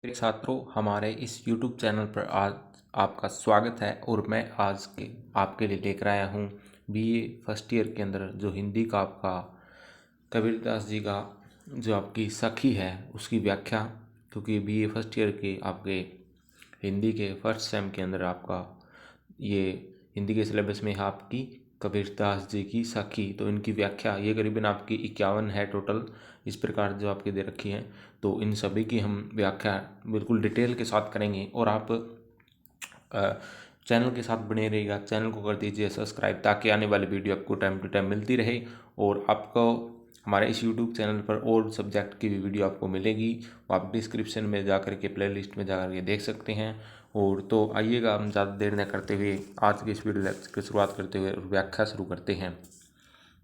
प्रिय छात्रों, हमारे इस YouTube चैनल पर आज आपका स्वागत है और मैं आज के आपके लिए लेकर आया हूँ BA फर्स्ट ईयर के अंदर जो हिंदी का आपका कबीरदास जी का जो आपकी सखी है उसकी व्याख्या। क्योंकि BA फर्स्ट ईयर के आपके हिंदी के फर्स्ट सेम के अंदर आपका ये हिंदी के सिलेबस में है आपकी कबीरदास जी की सखी, तो इनकी व्याख्या ये करीबन आपकी 51 है टोटल, इस प्रकार जो आपकी दे रखी है। तो इन सभी की हम व्याख्या बिल्कुल डिटेल के साथ करेंगे और आप चैनल के साथ बने रहिएगा। चैनल को कर दीजिए सब्सक्राइब ताकि आने वाली वीडियो आपको टाइम टू टाइम मिलती रहे और आपको हमारे इस YouTube चैनल पर और सब्जेक्ट की भी वीडियो आपको मिलेगी। वो आप डिस्क्रिप्शन में जा कर के प्लेलिस्ट में जा कर के देख सकते हैं। और तो आइएगा, हम ज़्यादा देर न करते हुए आज की इस वीडियो लेक्चर की शुरुआत करते हुए व्याख्या शुरू करते हैं।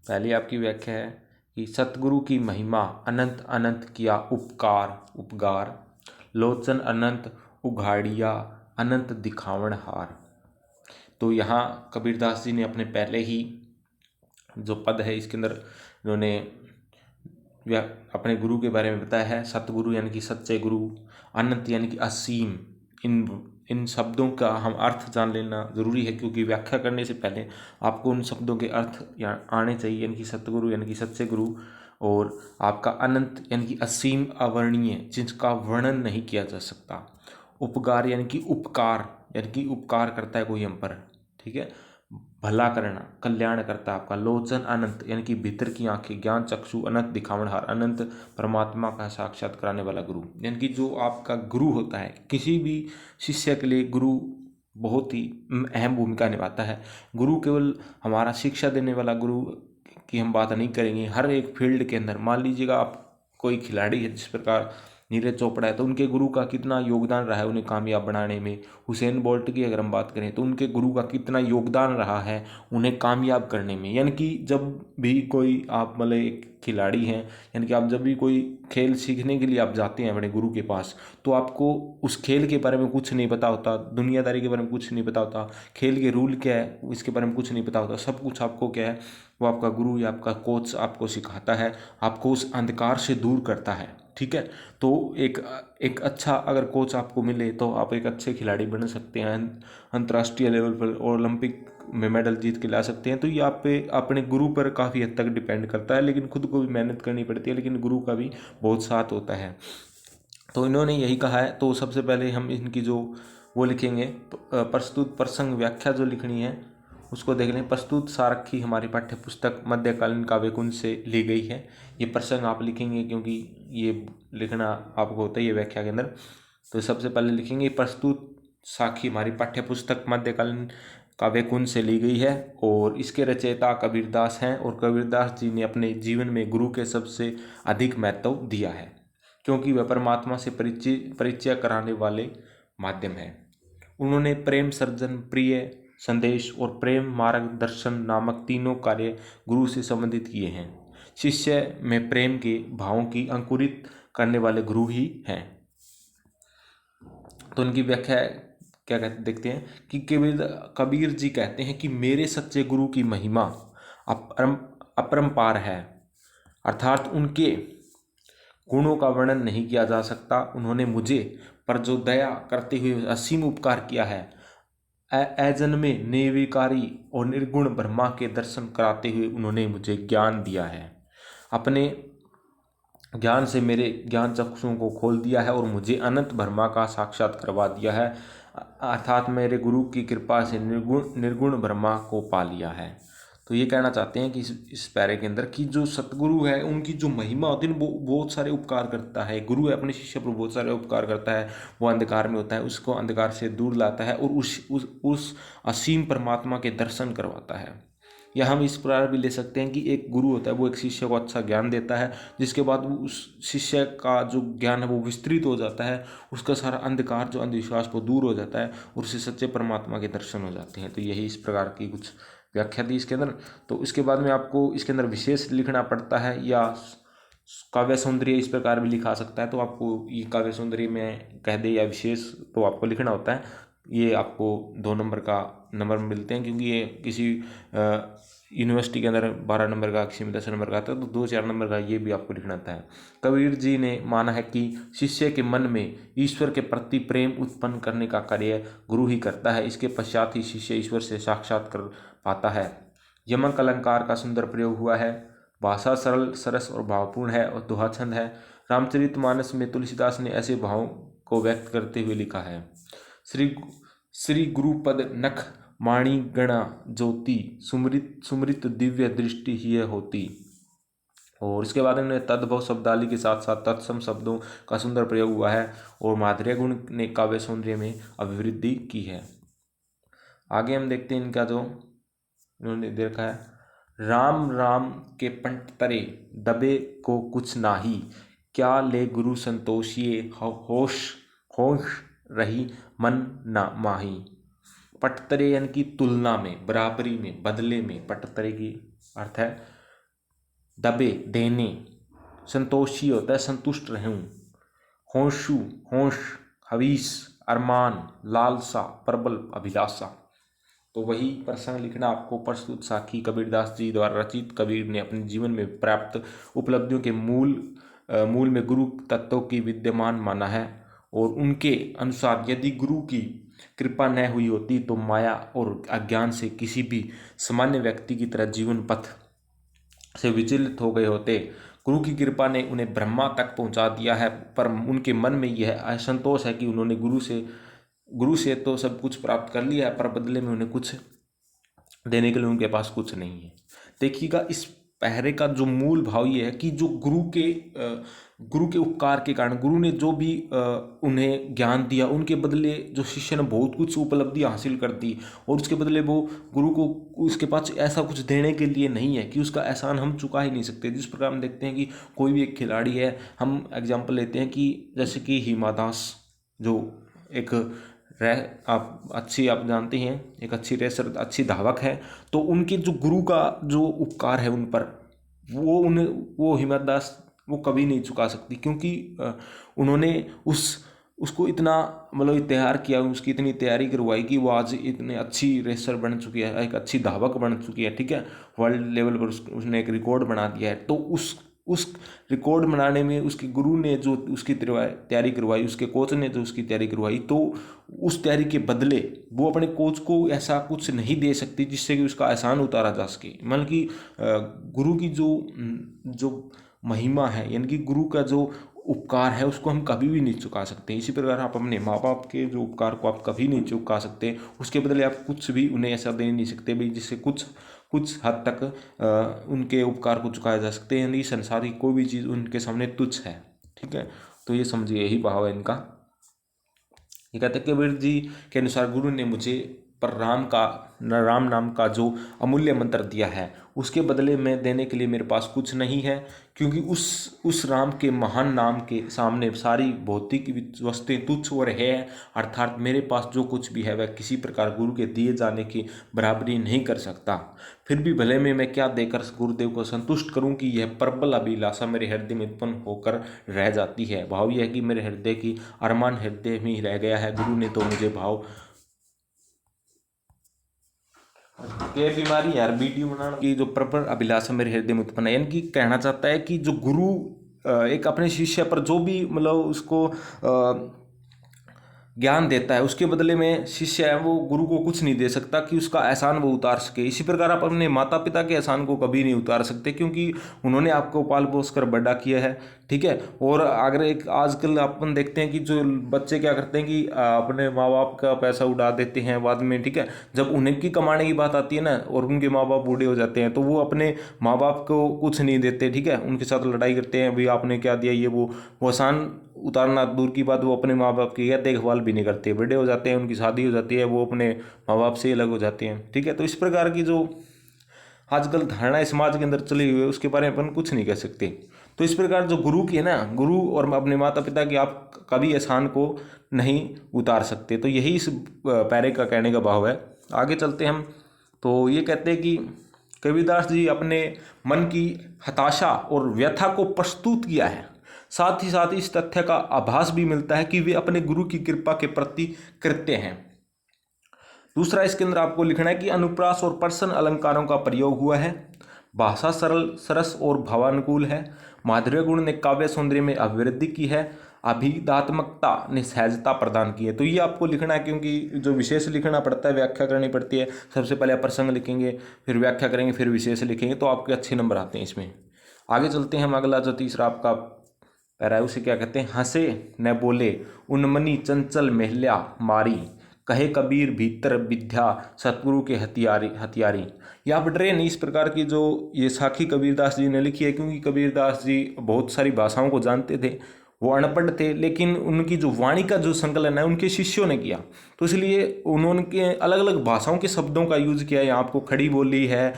पहली आपकी व्याख्या है कि सतगुरु की महिमा अनंत अनंत किया उपकार लोचन अनंत उघाड़िया अनंत दिखावण हार। तो यहाँ कबीरदास जी ने अपने पहले ही जो पद है इसके अंदर उन्होंने अपने गुरु के बारे में बताया है। सतगुरु यानी कि सच्चे गुरु, अनंत यानी कि असीम। इन शब्दों का हम अर्थ जान लेना ज़रूरी है, क्योंकि व्याख्या करने से पहले आपको उन शब्दों के अर्थ आने चाहिए। यानी कि सतगुरु यानी कि सच्चे गुरु, और आपका अनंत यानी कि असीम अवर्णीय जिसका वर्णन नहीं किया जा सकता। उपकार यानी कि उपकार, यानी कि उपकार करता है कोई हम पर, ठीक है, भला करना, कल्याण करता है आपका। लोचन अनंत यानी कि भीतर की आंखें, ज्ञान चक्षु अनंत दिखावनहार, अनंत परमात्मा का साक्षात कराने वाला गुरु। यानी कि जो आपका गुरु होता है, किसी भी शिष्य के लिए गुरु बहुत ही अहम भूमिका निभाता है। गुरु केवल हमारा शिक्षा देने वाला गुरु की हम बात नहीं करेंगे। हर एक फील्ड के अंदर मान लीजिएगा आप कोई खिलाड़ी है, जिस प्रकार नीरज चोपड़ा है, तो उनके गुरु का कितना योगदान रहा है उन्हें कामयाब बनाने में। हुसैन बोल्ट की अगर हम बात करें तो उनके गुरु का कितना योगदान रहा है उन्हें कामयाब करने में। यानी कि जब भी कोई आप मतलब एक खिलाड़ी हैं, यानी कि आप जब भी कोई खेल सीखने के लिए आप जाते हैं अपने गुरु के पास, तो आपको उस खेल के बारे में कुछ नहीं पता होता, दुनियादारी के बारे में कुछ नहीं पता होता, खेल के रूल क्या है इसके बारे में कुछ नहीं पता होता। सब कुछ आपको क्या है, वो आपका गुरु या आपका कोच आपको सिखाता है, आपको उस अंधकार से दूर करता है, ठीक है। तो एक अच्छा अगर कोच आपको मिले तो आप एक अच्छे खिलाड़ी बन सकते हैं, अंतर्राष्ट्रीय लेवल पर ओलंपिक में मेडल जीत के ला सकते हैं। तो ये आप पे अपने गुरु पर काफ़ी हद तक डिपेंड करता है, लेकिन खुद को भी मेहनत करनी पड़ती है, लेकिन गुरु का भी बहुत साथ होता है। तो इन्होंने यही कहा है। तो सबसे पहले हम इनकी जो वो लिखेंगे, प्रस्तुत प्रसंग व्याख्या जो लिखनी है उसको देख लें। प्रस्तुत सारखी हमारी पाठ्य पुस्तक मध्यकालीन काव्यकुंज से ली गई है। ये प्रसंग आप लिखेंगे क्योंकि ये लिखना आपको होता ही है व्याख्या के अंदर। तो सबसे पहले लिखेंगे प्रस्तुत साखी हमारी पाठ्य पुस्तक मध्यकालीन काव्यकुंज से ली गई है और इसके रचयिता कबीरदास हैं। और कबीरदास जी ने अपने जीवन में गुरु के सबसे अधिक महत्व दिया है, क्योंकि वह परमात्मा से परिचय कराने वाले माध्यम है। उन्होंने प्रेम सर्जन, प्रिय संदेश और प्रेम मार्गदर्शन नामक तीनों कार्य गुरु से संबंधित किए हैं। शिष्य में प्रेम के भावों की अंकुरित करने वाले गुरु ही हैं। तो उनकी व्याख्या क्या कहते देखते हैं कि कबीर जी कहते हैं कि मेरे सच्चे गुरु की महिमा अपरंपार है, अर्थात उनके गुणों का वर्णन नहीं किया जा सकता। उन्होंने मुझे पर जो दया करते हुए असीम उपकार किया है, अजन्मे निर्विकारी और निर्गुण ब्रह्मा के दर्शन कराते हुए उन्होंने मुझे ज्ञान दिया है। अपने ज्ञान से मेरे ज्ञान चक्षुओं को खोल दिया है और मुझे अनंत ब्रह्मा का साक्षात करवा दिया है, अर्थात मेरे गुरु की कृपा से निर्गुण ब्रह्मा को पा लिया है। तो ये कहना चाहते हैं कि इस पैरे के अंदर कि जो सतगुरु है उनकी जो महिमा होती है वो बहुत सारे उपकार करता है। गुरु है अपने शिष्य पर बहुत सारे उपकार करता है। वो अंधकार में होता है, उसको अंधकार से दूर लाता है और उस असीम परमात्मा के दर्शन करवाता है। या हम इस प्रकार भी ले सकते हैं कि एक गुरु होता है, वो एक शिष्य को अच्छा ज्ञान देता है, जिसके बाद वो उस शिष्य का जो ज्ञान है वो विस्तृत हो जाता है, उसका सारा अंधकार जो अंधविश्वास वो दूर हो जाता है और उसे सच्चे परमात्मा के दर्शन हो जाते हैं। तो यही इस प्रकार की कुछ व्याख्या दी इसके अंदर। तो इसके बाद में आपको इसके अंदर विशेष लिखना पड़ता है या काव्य सौंदर्य इस प्रकार भी लिखा सकता है। तो आपको ये काव्य सौंदर्य में कह दे या विशेष तो आपको लिखना होता है। ये आपको 2 नंबर का नंबर मिलते हैं, क्योंकि ये किसी यूनिवर्सिटी के अंदर 12 नंबर का, किसी में 10 नंबर का आता है, तो 2-4 नंबर का ये भी आपको लिखना आता है। कबीर जी ने माना है कि शिष्य के मन में ईश्वर के प्रति प्रेम उत्पन्न करने का कार्य गुरु ही करता है, इसके पश्चात ही शिष्य ईश्वर से साक्षात्कार पाता है। यमक अलंकार का सुंदर प्रयोग हुआ है। भाषा सरल, सरस और भावपूर्ण है और दोहा छंद है। रामचरितमानस में तुलसीदास ने ऐसे भावों को व्यक्त करते हुए लिखा है, श्री श्री गुरुपद नख माणी गणा ज्योति, सुमृत सुमृत दिव्य दृष्टि ही होती। और इसके बाद में तद्भव शब्दावली के साथ साथ तत्सम शब्दों का सुंदर प्रयोग हुआ है और माधुर्य गुण ने काव्य सौंदर्य में अभिवृद्धि की है। आगे हम देखते हैं इनका जो इन्होंने देखा है, राम राम के पंट तरे दबे को कुछ नाही, क्या ले गुरु संतोषिए होश होश रही मन ना माही। पटतरे यानी कि तुलना में, बराबरी में, बदले में, पटतरे की अर्थ है दबे देने, संतोषी होता है संतुष्ट रहूं, होशु होश, हवीस अरमान, लालसा प्रबल अभिलाषा। तो वही प्रसंग लिखना आपको प्रस्तुत साखी कबीरदास जी द्वारा रचित। कबीर ने अपने जीवन में प्राप्त उपलब्धियों के मूल में गुरु तत्वों की विद्यमान माना है और उनके अनुसार यदि गुरु की कृपा न हुई होती तो माया और अज्ञान से किसी भी सामान्य व्यक्ति की तरह जीवन पथ से विचलित हो गए होते। गुरु की कृपा ने उन्हें ब्रह्मा तक पहुंचा दिया है, पर उनके मन में यह असंतोष है कि उन्होंने गुरु से तो सब कुछ प्राप्त कर लिया है, पर बदले में उन्हें कुछ देने के लिए उनके पास कुछ नहीं है। देखिएगा, इस पहरे का जो मूल भाव ये है कि जो गुरु के उपकार के कारण गुरु ने जो भी उन्हें ज्ञान दिया, उनके बदले जो शिष्य ने बहुत कुछ उपलब्धि हासिल कर दी और उसके बदले वो गुरु को उसके पास ऐसा कुछ देने के लिए नहीं है कि उसका एहसान हम चुका ही नहीं सकते। जिस प्रकार हम देखते हैं कि कोई भी एक खिलाड़ी है, हम एग्जाम्पल लेते हैं कि जैसे कि हिमा दास जो एक आप जानते हैं एक अच्छी रेसर, अच्छी धावक है, तो उनके जो गुरु का जो उपकार है उन पर, वो हिम्मत दास वो कभी नहीं चुका सकती, क्योंकि उन्होंने उसको इतना मतलब तैयार किया, उसकी इतनी तैयारी करवाई कि वो आज इतने अच्छी रेसर बन चुकी है, एक अच्छी धावक बन चुकी है। ठीक है, वर्ल्ड लेवल पर उसने एक रिकॉर्ड बना दिया है। तो उस रिकॉर्ड बनाने में उसके गुरु ने जो उसकी तैयारी करवाई, उसके कोच ने जो उसकी तैयारी करवाई, तो उस तैयारी के बदले वो अपने कोच को ऐसा कुछ नहीं दे सकती जिससे कि उसका एहसान उतारा जा सके। मतलब कि गुरु की जो महिमा है, यानी कि गुरु का जो उपकार है, उसको हम कभी भी नहीं चुका सकते। इसी प्रकार आप अपने माँ बाप के जो उपकार को आप कभी नहीं चुका सकते, उसके बदले आप कुछ भी उन्हें ऐसा दे नहीं सकते भाई जिससे कुछ हद तक उनके उपकार को चुकाया जा सकते हैं। यानी संसार की कोई भी चीज़ उनके सामने तुच्छ है। ठीक है, तो ये समझिए, यही भाव है इनका। ये कहते हैं कबीर जी के अनुसार गुरु ने मुझे पर राम नाम का जो अमूल्य मंत्र दिया है, उसके बदले में देने के लिए मेरे पास कुछ नहीं है, क्योंकि उस राम के महान नाम के सामने सारी भौतिक वस्तुएं तुच्छ और है। अर्थात मेरे पास जो कुछ भी है वह किसी प्रकार गुरु के दिए जाने की बराबरी नहीं कर सकता। फिर भी भले में मैं क्या देकर गुरुदेव को संतुष्ट करूं कि यह प्रबल अभिलाषा मेरे हृदय में उत्पन्न होकर रह जाती है। भाव यह है कि मेरे हृदय की अरमान हृदय में ही रह गया है। गुरु ने तो मुझे भाव के बीमारी यार वीडियो बनाना की जो प्रबल अभिलाषा मेरे हृदय में उत्पन्न है, यानी कि कहना चाहता है कि जो गुरु एक अपने शिष्य पर जो भी मतलब उसको ज्ञान देता है, उसके बदले में शिष्य है वो गुरु को कुछ नहीं दे सकता कि उसका एहसान वो उतार सके। इसी प्रकार आप अपने माता पिता के एहसान को कभी नहीं उतार सकते, क्योंकि उन्होंने आपको पाल पोस कर बड़ा किया है। ठीक है, और अगर एक आजकल अपन देखते हैं कि जो बच्चे क्या करते हैं कि अपने माँ बाप का पैसा उड़ा देते हैं बाद में। ठीक है, जब उन्हें की कमाने की बात आती है ना और उनके माँ बाप बूढ़े हो जाते हैं, तो वो अपने माँ बाप को कुछ नहीं देते। ठीक है, उनके साथ लड़ाई करते हैं, भाई आपने क्या दिया, ये वो एहसान उतारना दूर की बात, वो अपने माँ बाप की देखभाल भी नहीं करते। बड़े हो जाते हैं, उनकी शादी हो जाती है, वो अपने माँ बाप से अलग हो जाते हैं। ठीक है, तो इस प्रकार की जो आजकल धारणा समाज के अंदर चली हुई है उसके बारे में अपन कुछ नहीं कह सकते। तो इस प्रकार जो गुरु की है ना, गुरु और अपने माता पिता की आप कभी एहसान को नहीं उतार सकते। तो यही इस पैरे का कहने का भाव है। आगे चलते हम, तो ये कहते हैं कि कबीरदास जी अपने मन की हताशा और व्यथा को प्रस्तुत किया है। साथ ही साथ इस तथ्य का आभास भी मिलता है कि वे अपने गुरु की कृपा के प्रति कृत्य हैं। दूसरा इसके अंदर आपको लिखना है कि अनुप्रास और प्रश्न अलंकारों का प्रयोग हुआ है, भाषा सरल सरस और भावानुकूल है, माधुर्य गुण ने काव्य सौंदर्य में अभिवृद्धि की है, अभिधात्मकता ने सहजता प्रदान की है। तो ये आपको लिखना है, क्योंकि जो विशेष लिखना पड़ता है, व्याख्या करनी पड़ती है। सबसे पहले आप प्रसंग लिखेंगे, फिर व्याख्या करेंगे, फिर विशेष लिखेंगे, तो आपके अच्छे नंबर आते हैं इसमें। आगे चलते हैं हम। अगला जो तीसरा आपका पैरा है उसे क्या कहते हैं? हंसे न बोले उन्मनी चंचल महिला मारी, कहे कबीर भीतर विद्या सतगुरु के हथियारी। ये आप डरे नहीं, इस प्रकार की जो ये साखी कबीरदास जी ने लिखी है, क्योंकि कबीरदास जी बहुत सारी भाषाओं को जानते थे, वो अनपढ़ थे, लेकिन उनकी जो वाणी का जो संकलन है उनके शिष्यों ने किया, तो इसलिए उन्होंने अलग अलग भाषाओं के शब्दों का यूज किया है। यहाँ आपको खड़ी बोली है,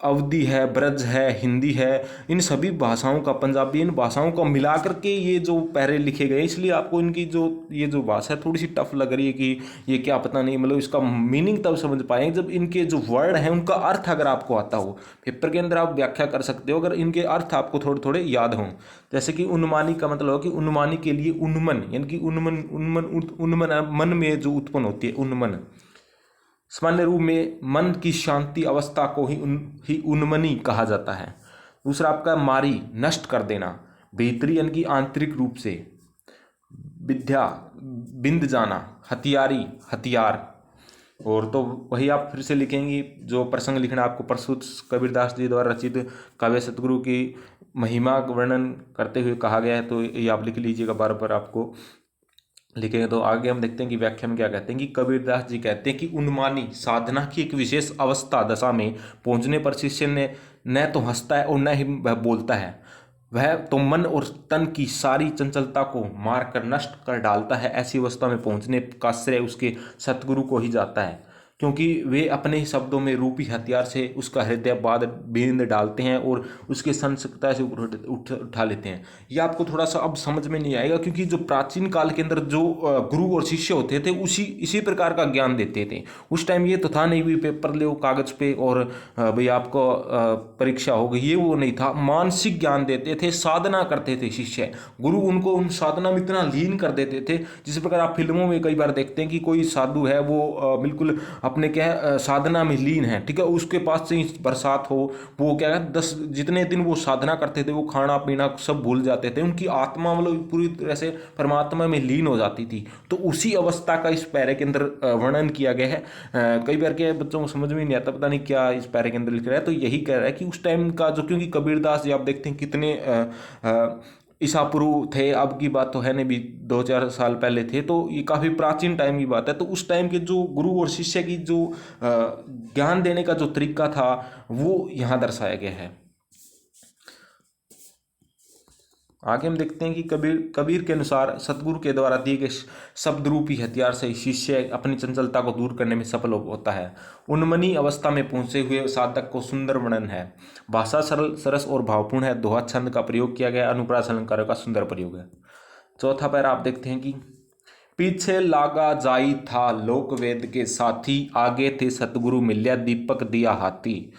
अवधी है, ब्रज है, हिंदी है, इन सभी भाषाओं का, पंजाबी, इन भाषाओं को मिला करके ये जो पैरे लिखे गए, इसलिए आपको इनकी जो ये जो भाषा है थोड़ी सी टफ लग रही है कि ये क्या, पता नहीं, मतलब इसका मीनिंग तब समझ पाएंगे जब इनके जो वर्ड हैं उनका अर्थ अगर आपको आता हो। पेपर के अंदर आप व्याख्या कर सकते हो अगर इनके अर्थ आपको थोड़े थोड़े याद हों। जैसे कि उन्मानी का मतलब हो कि उन्मानी के लिए उन्मन, यानी कि उन्मन मन में जो उत्पन्न होती है, उन्मन। सामान्य रूप में मन की शांति अवस्था को ही उन्मनी कहा जाता है। दूसरा आपका मारी, नष्ट कर देना, भीतरी यानी कि आंतरिक रूप से, विद्या बिंद जाना, हथियारी हथियार। और तो वही आप फिर से लिखेंगी जो प्रसंग लिखना आपको, प्रस्तुत कबीरदास जी द्वारा रचित काव्य सतगुरु की महिमा का वर्णन करते हुए कहा गया है, तो ये आप लिख लीजिएगा, बार बार आपको लिखेंगे। तो आगे हम देखते हैं कि व्याख्या में क्या कहते हैं कि कबीरदास जी कहते हैं कि उन्मानी साधना की एक विशेष अवस्था दशा में पहुंचने पर शिष्य ने न तो हंसता है और न ही वह बोलता है, वह तो मन और तन की सारी चंचलता को मार कर नष्ट कर डालता है। ऐसी अवस्था में पहुंचने का श्रेय उसके सतगुरु को ही जाता है, क्योंकि वे अपने ही शब्दों में रूपी हथियार से उसका हृदय बींद डालते हैं और उसके संसक्ता से उठा लेते हैं। ये आपको थोड़ा सा अब समझ में नहीं आएगा, क्योंकि जो प्राचीन काल के अंदर जो गुरु और शिष्य होते थे इसी प्रकार का ज्ञान देते थे। उस टाइम ये तो था नहीं भी पेपर ले कागज पे और भाई आपको परीक्षा हो गई, ये वो नहीं था। मानसिक ज्ञान देते थे, साधना करते थे शिष्य, गुरु उनको उन साधना में इतना लीन कर देते थे। जिस प्रकार आप फिल्मों में कई बार देखते हैं कि कोई साधु है, वो बिल्कुल अपने क्या है साधना में लीन है, ठीक है, उसके पास से बरसात हो, वो क्या है 10 जितने दिन वो साधना करते थे वो खाना पीना सब भूल जाते थे, उनकी आत्मा मतलब पूरी तरह से परमात्मा में लीन हो जाती थी। तो उसी अवस्था का इस पैरे के अंदर वर्णन किया गया है। कई बार क्या बच्चों को समझ में नहीं आता, पता नहीं क्या इस पैरे के अंदर लिख रहा है, तो यही कह रहा है कि उस टाइम का जो, क्योंकि कबीरदास जी आप देखते हैं कितने ईसा पूर्व थे, अब की बात तो है नहीं, भी 2-4 साल पहले थे, तो ये काफ़ी प्राचीन टाइम की बात है। तो उस टाइम के जो गुरु और शिष्य की जो ज्ञान देने का जो तरीका था वो यहाँ दर्शाया गया है। आगे हम देखते हैं कि कबीर के अनुसार सतगुरु के द्वारा दिए गए शब्द रूपी हथियार से शिष्य अपनी चंचलता को दूर करने में सफल होता है। उन्मनी अवस्था में पहुंचे हुए साधक को सुंदर वर्णन है, भाषा सरल सरस और भावपूर्ण है, दोहा छंद का प्रयोग किया गया, अनुप्रास अलंकारों का सुंदर प्रयोग है। चौथा पैरा आप देखते हैं कि पीछे लागा जाई था लोक वेद के साथी, आगे थे सतगुरु मिल्या दीपक दिया हाथी।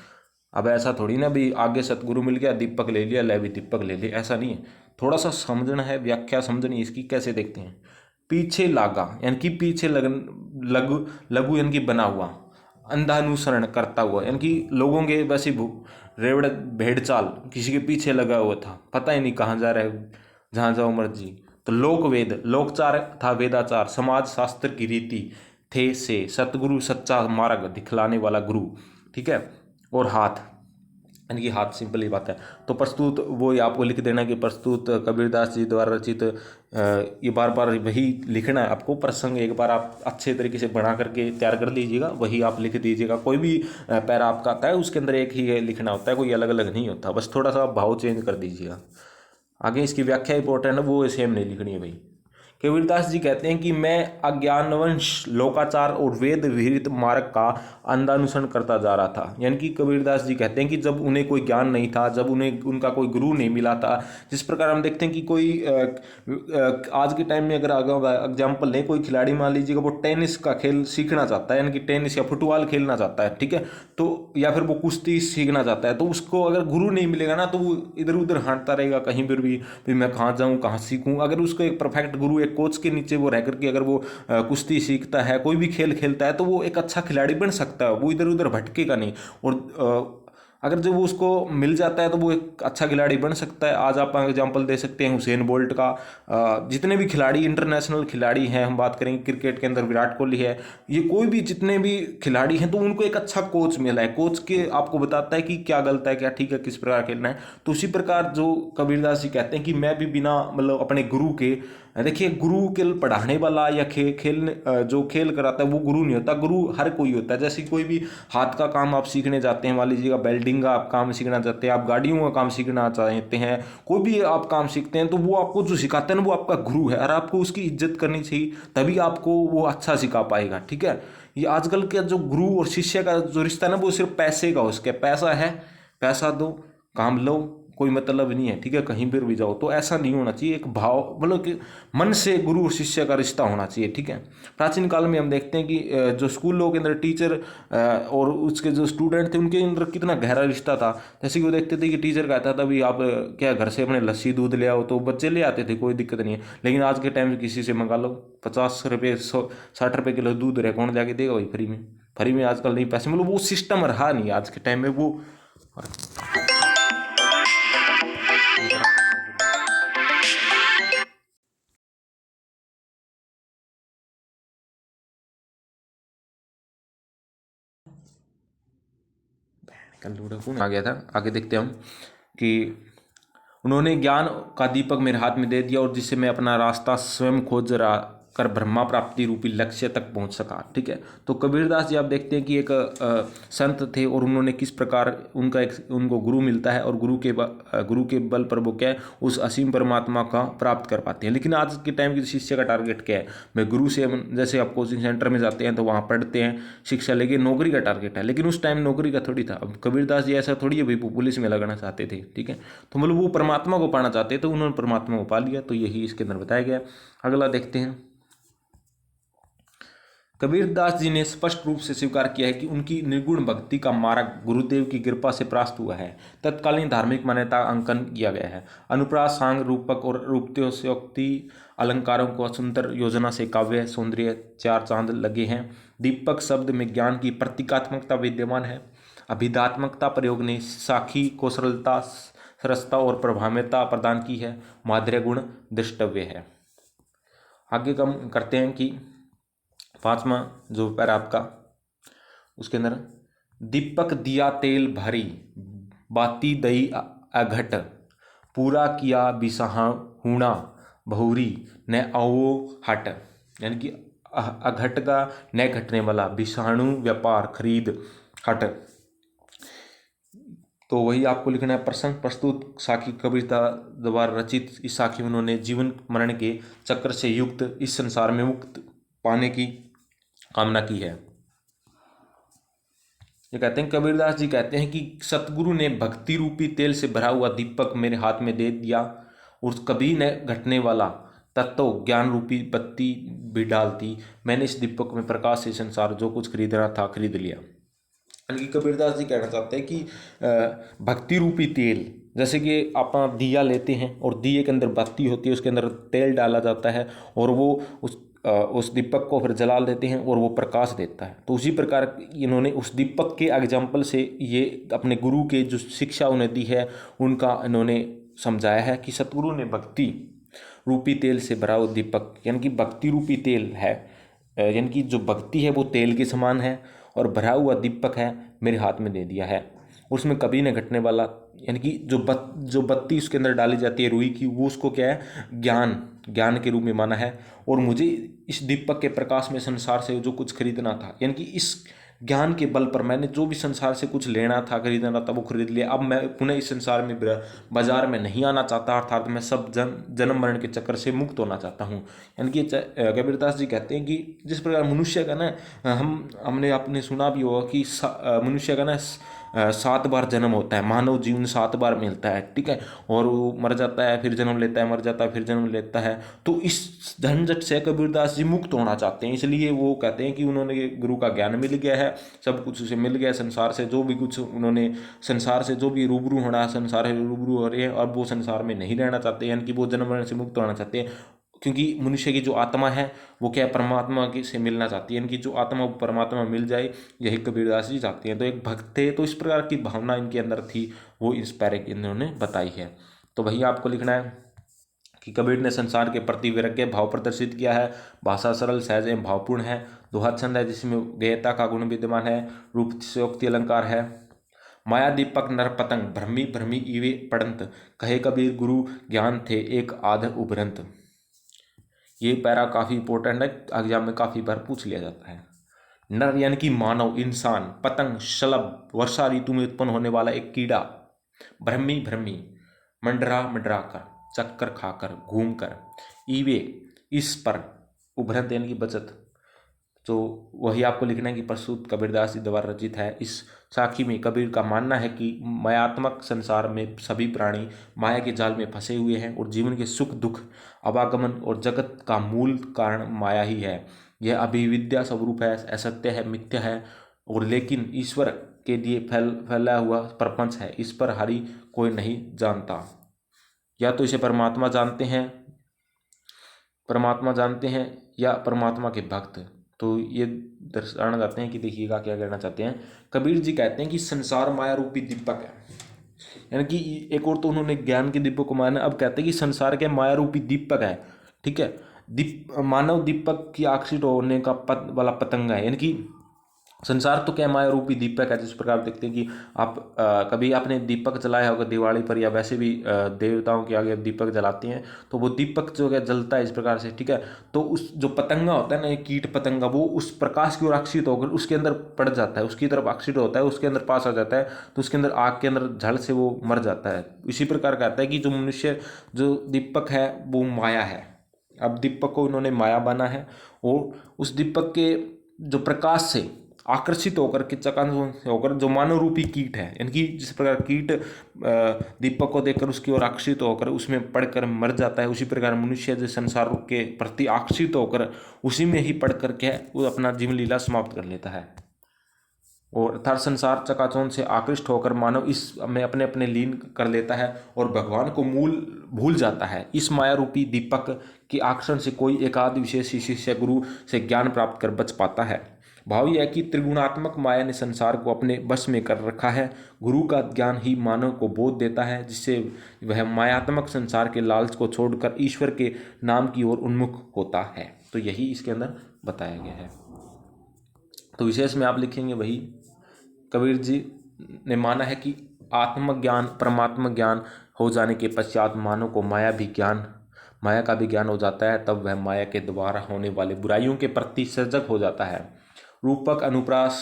अब ऐसा थोड़ी ना भी आगे सतगुरु मिल गया दीपक ले लिया, ले भी दीपक ले लिया, ऐसा नहीं है। थोड़ा सा समझना है, व्याख्या समझनी इसकी। कैसे देखते हैं? पीछे लागा यानी कि पीछे लघु यानी कि बना हुआ, अंधानुसरण करता हुआ यानी कि लोगों के वैसे रेवड़ भेड़ चाल किसी के पीछे लगा हुआ था, पता ही नहीं कहाँ जा रहा है, जहाँ जाओ मर्जी। तो लोक वेद, लोकचार था वेदाचार, समाज शास्त्र की रीति थे से सतगुरु सच्चा मार्ग दिखलाने वाला गुरु, ठीक है। और हाथ यानी कि हाथ, सिंपल ही बात है। तो प्रस्तुत वो आपको लिख देना कि प्रस्तुत कबीरदास जी द्वारा रचित, ये बार बार वही लिखना है आपको। प्रसंग एक बार आप अच्छे तरीके से बना करके तैयार कर लीजिएगा, वही आप लिख दीजिएगा। कोई भी पैरा आपका आता है उसके अंदर एक ही लिखना होता है, कोई अलग अलग नहीं होता, बस थोड़ा सा भाव चेंज कर दीजिएगा। आगे इसकी व्याख्या इंपॉर्टेंट है, वो सेम नहीं लिखनी है भाई। कबीरदास जी कहते हैं कि मैं अज्ञानवंश लोकाचार और वेद विहित मार्ग का अंधानुसरण करता जा रहा था। यानी कि कबीरदास जी कहते हैं कि जब उन्हें कोई ज्ञान नहीं था, जब उन्हें उनका कोई गुरु नहीं मिला था, जिस प्रकार हम देखते हैं कि कोई आज के टाइम में अगर एग्जाम्पल लें, कोई खिलाड़ी मान लीजिएगा वो टेनिस का खेल सीखना चाहता है, यानी कि टेनिस या फुटबॉल खेलना चाहता है, ठीक है, तो या फिर वो कुश्ती सीखना चाहता है, तो उसको अगर गुरु नहीं मिलेगा ना तो वो इधर उधर हाँटता रहेगा कहीं पर भी मैं कहाँ जाऊँ कहाँ सीखूँ। अगर उसको एक परफेक्ट गुरु, एक कोच के नीचे वो रह करके अगर वो कुश्ती सीखता है, कोई भी खेल खेलता है, तो वो एक अच्छा खिलाड़ी बन सकता है, वो इधर उधर भटकेगा नहीं। और अगर जब वो उसको मिल जाता है तो वो एक अच्छा खिलाड़ी बन सकता है। आज आप एग्जांपल दे सकते हैं हुसैन बोल्ट का, जितने भी खिलाड़ी इंटरनेशनल खिलाड़ी हैं, हम बात करेंगे क्रिकेट के अंदर विराट कोहली है, ये कोई भी जितने भी खिलाड़ी हैं, तो उनको एक अच्छा कोच मिला है। कोच के आपको बताता है कि क्या गलत है क्या ठीक है, किस प्रकार खेलना है। तो उसी प्रकार जो कबीरदास जी कहते हैं कि मैं भी बिना मतलब अपने गुरु के, देखिए गुरु के पढ़ाने वाला या जो खेल कराता है वो गुरु नहीं होता, गुरु हर कोई होता है। जैसे कोई भी हाथ का काम आप सीखने जाते हैं, मान लीजिएगा वेल्डिंग का आप काम सीखना चाहते हैं, आप गाड़ियों का काम सीखना चाहते हैं, कोई भी आप काम सीखते हैं, तो वो आपको जो सिखाते हैं ना वो आपका गुरु है, और आपको उसकी इज्जत करनी चाहिए, तभी आपको वो अच्छा सिखा पाएगा। ठीक है, ये आजकल का जो गुरु और शिष्य का जो रिश्ता है ना वो सिर्फ पैसे का, उसके पैसा है, पैसा दो काम लो, कोई मतलब नहीं है। ठीक है, कहीं पर भी जाओ, तो ऐसा नहीं होना चाहिए। एक भाव मतलब कि मन से गुरु और शिष्य का रिश्ता होना चाहिए। ठीक है, प्राचीन काल में हम देखते हैं कि जो स्कूलों के अंदर टीचर और उसके जो स्टूडेंट थे उनके अंदर कितना गहरा रिश्ता था। जैसे कि वो देखते थे कि टीचर कहता था भी आप क्या घर से अपने लस्सी दूध ले आओ, तो बच्चे ले आते थे, कोई दिक्कत नहीं है। लेकिन आज के टाइम में किसी से मंगा लो, 50 रुपये 60 रुपये किलो दूध रहे, कौन जाके देगा भाई फ्री में? फ्री में आजकल नहीं, पैसे मतलब वो सिस्टम रहा नहीं आज के टाइम में वो। कल आ गया था, आगे देखते हैं हम कि उन्होंने ज्ञान का दीपक मेरे हाथ में दे दिया और जिससे मैं अपना रास्ता स्वयं खोज रहा कर ब्रह्मा प्राप्ति रूपी लक्ष्य तक पहुंच सका। ठीक है, तो कबीरदास जी आप देखते हैं कि एक संत थे और उन्होंने किस प्रकार उनको गुरु मिलता है और गुरु के बल पर वो क्या है उस असीम परमात्मा का प्राप्त कर पाते हैं। लेकिन आज के टाइम की शिष्य का टारगेट क्या है? मैं गुरु से, जैसे आप कोचिंग सेंटर में जाते हैं तो वहाँ पढ़ते हैं शिक्षा, लेकिन नौकरी का टारगेट है। लेकिन उस टाइम नौकरी का थोड़ी था। अब कबीरदास जी ऐसा थोड़ी है भाई पुलिस में लगाना चाहते थे। ठीक है, तो मतलब वो परमात्मा को पाना चाहते तो उन्होंने परमात्मा को पा लिया। तो यही इसके अंदर बताया गया। अगला देखते हैं, कबीरदास जी ने स्पष्ट रूप से स्वीकार किया है कि उनकी निर्गुण भक्ति का मार्ग गुरुदेव की कृपा से प्राप्त हुआ है। तत्कालीन धार्मिक मान्यता अंकन किया गया है। अनुप्रास, सांग, रूपक और रूपत्योक्ति अलंकारों को सुंदर योजना से काव्य सौंदर्य चार चांद लगे हैं। दीपक शब्द में ज्ञान की प्रतीकात्मकता विद्यमान है। अभिधात्मकता प्रयोग ने साखी को सरसता और प्रभावता प्रदान की है। माधुर्य गुण द्रष्टव्य है। आगे हम करते हैं कि 5वां जो पैरा आपका, उसके अंदर दीपक दिया तेल भरी बाती दई अघट पूरा किया बिसाहुणा बहुरी न आओ हट। यानी कि अघट का न घटने वाला, विषाणु व्यापार खरीद हट। तो वही आपको लिखना है। प्रसंग प्रस्तुत साखी कबीरता द्वारा रचित इस साखी में उन्होंने जीवन मरण के चक्र से युक्त इस संसार में मुक्त पाने की कामना की है। ये कहते हैं, कबीरदास जी कहते हैं कि सतगुरु ने भक्ति रूपी तेल से भरा हुआ दीपक मेरे हाथ में दे दिया और कभी न घटने वाला तत्व ज्ञान रूपी बत्ती भी डालती। मैंने इस दीपक में प्रकाश से संसार जो कुछ खरीदना था खरीद लिया। यानी कि कबीरदास जी कहना चाहते हैं कि भक्ति रूपी तेल, जैसे कि आप दिया लेते हैं और दिए के अंदर बत्ती होती है, उसके अंदर तेल डाला जाता है और वो उस दीपक को फिर जला देते हैं और वो प्रकाश देता है। तो उसी प्रकार इन्होंने उस दीपक के एग्जाम्पल से ये अपने गुरु के जो शिक्षा उन्हें दी है उनका इन्होंने समझाया है कि सतगुरु ने भक्ति रूपी तेल से भरा हुआ दीपक, यानी कि भक्ति रूपी तेल है, यानी कि जो भक्ति है वो तेल के समान है और भरा हुआ दीपक है मेरे हाथ में दे दिया है। उसमें कभी न घटने वाला, यानी कि जो बत्ती उसके अंदर डाली जाती है रुई की, वो उसको क्या है ज्ञान के रूप में माना है। और मुझे इस दीपक के प्रकाश में संसार से जो कुछ खरीदना था, यानी कि इस ज्ञान के बल पर मैंने जो भी संसार से कुछ लेना था खरीदना था वो खरीद लिया। अब मैं पुनः इस संसार में बाजार में नहीं आना चाहता, अर्थात मैं सब जन्म मरण के चक्कर से मुक्त होना चाहता हूँ। यानी कि कबीरदास जी कहते हैं कि जिस प्रकार मनुष्य का ना हमने आपने सुना भी होगा कि मनुष्य का ना 7 बार जन्म होता है, मानव जीवन 7 बार मिलता है, ठीक है, और वो मर जाता है फिर जन्म लेता है, मर जाता है फिर जन्म लेता है। तो इस झंझट से कबीरदास जी मुक्त होना चाहते हैं, इसलिए वो कहते हैं कि उन्होंने गुरु का ज्ञान मिल गया है, सब कुछ उसे मिल गया, संसार से जो भी कुछ उन्होंने, संसार से जो भी रूबरू होना, संसार से रूबरू हो रहे हैं, और वो संसार में नहीं रहना चाहते, यानी कि वो जन्म मरण से मुक्त होना चाहते हैं, क्योंकि मनुष्य की जो आत्मा है वो क्या परमात्मा की से मिलना चाहती है, इनकी जो आत्मा परमात्मा मिल जाए, यही कबीरदास जी चाहते हैं। तो एक भक्त थे, तो इस प्रकार की भावना इनके अंदर थी, वो इस पैरे की इन्होंने बताई है। तो भैया आपको लिखना है कि कबीर ने संसार के प्रति वैराग्य भाव प्रदर्शित किया है, भाषा सरल सहज एवं भावपूर्ण है, दोहा छंद है जिसमें गेयता का गुण विद्यमान है, रूपयोक्ति अलंकार है, माया दीपक नर पतंग भ्रमी भ्रमी इवे पड़ंत, कहे कबीर गुरु ज्ञान थे एक आध उभरंत। ये पैरा काफ़ी इंपॉर्टेंट है, एग्जाम में काफ़ी बार पूछ लिया जाता है। नर यानी कि मानव इंसान, पतंग शलभ वर्षा ऋतु में उत्पन्न होने वाला एक कीड़ा, भ्रमी भ्रमी मंडरा मंडरा कर चक्कर खाकर घूम कर, ईवे इस पर, उभरंत यानी कि बचत। तो वही आपको लिखना है कि प्रस्तुत कबीरदास जी द्वारा रचित है। इस साखी में कबीर का मानना है कि मायात्मक संसार में सभी प्राणी माया के जाल में फंसे हुए हैं और जीवन के सुख दुख आवागमन और जगत का मूल कारण माया ही है। यह अभिविद्या स्वरूप है, असत्य है, मिथ्या है, और लेकिन ईश्वर के लिए फैला हुआ प्रपंच है, इस पर हरि कोई नहीं जानता। या तो इसे परमात्मा जानते हैं या परमात्मा के भक्त। तो ये दर्शाना चाहते हैं कि देखिएगा क्या कहना चाहते हैं। कबीर जी कहते हैं कि संसार माया रूपी दीपक है, यानी कि एक और तो उन्होंने ज्ञान के दीपक को माना, अब कहते हैं कि संसार के माया रूपी दीपक है, ठीक है। मानव दीपक की आकर्षित होने का वाला पतंगा है, यानी कि संसार तो क्या माया रूपी दीपक है। जिस प्रकार देखते हैं कि आप कभी आपने दीपक जलाया होगा दिवाली पर, या वैसे भी देवताओं के आगे दीपक जलाते हैं, तो वो दीपक जो है जलता है इस प्रकार से, ठीक है। तो उस जो पतंगा होता है ना, एक कीट पतंगा, वो उस प्रकाश की ओर आकर्षित होकर उसके अंदर पड़ जाता है, उसकी तरफ आकर्षित होता है, उसके अंदर पास आ जाता है, तो उसके अंदर आग के अंदर झड़ से वो मर जाता है। इसी प्रकार कहता है कि जो मनुष्य जो दीपक है वो माया है। अब दीपक को उन्होंने माया बना है, और उस दीपक के जो प्रकाश से आकर्षित होकर के चकाचौंध होकर जो मानव रूपी कीट है, यानी कि जिस प्रकार कीट दीपक को देखकर उसकी ओर आकर्षित होकर उसमें पड़कर मर जाता है, उसी प्रकार मनुष्य जो संसार के प्रति आकर्षित होकर उसी में ही पड़ कर के वो अपना जीवन लीला समाप्त कर लेता है। और अर्थात संसार चकाचौंध से आकृष्ट होकर मानव इस में अपने अपने लीन कर लेता है और भगवान को मूल भूल जाता है। इस माया रूपी दीपक के आकर्षण से कोई एकाध विशेष शिष्य गुरु से ज्ञान प्राप्त कर बच पाता है। भाव यह है कि त्रिगुणात्मक माया ने संसार को अपने वश में कर रखा है। गुरु का ज्ञान ही मानव को बोध देता है, जिससे वह मायात्मक संसार के लालच को छोड़कर ईश्वर के नाम की ओर उन्मुख होता है। तो यही इसके अंदर बताया गया है। तो विशेष में आप लिखेंगे वही, कबीर जी ने माना है कि आत्मज्ञान परमात्मा ज्ञान हो जाने के पश्चात मानव को माया का भी ज्ञान हो जाता है। तब वह माया के द्वारा होने वाले बुराइयों के प्रति सजग हो जाता है। रूपक, अनुप्रास,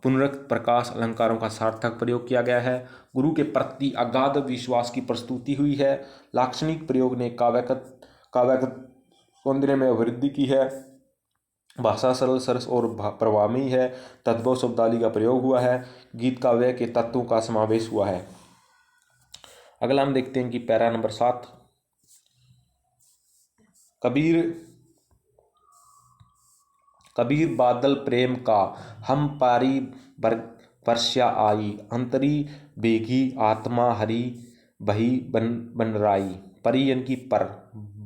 पुनरुक्त, प्रकाश अलंकारों का सार्थक प्रयोग किया गया है। गुरु के प्रति अगाध विश्वास की प्रस्तुति हुई है। लाक्षणिक प्रयोग ने काव्यगत सौंदर्य में वृद्धि की है। भाषा सरल सरस और प्रवामी है। तद्भव शब्दावली का प्रयोग हुआ है। गीत काव्य के तत्वों का समावेश हुआ है। अगला हम देखते हैं कि पैरा नंबर 7, कबीर बादल प्रेम का हम पारी वर्ष्या आई, अंतरी बेगी आत्मा हरि बही बनराई। परी यानी कि पर,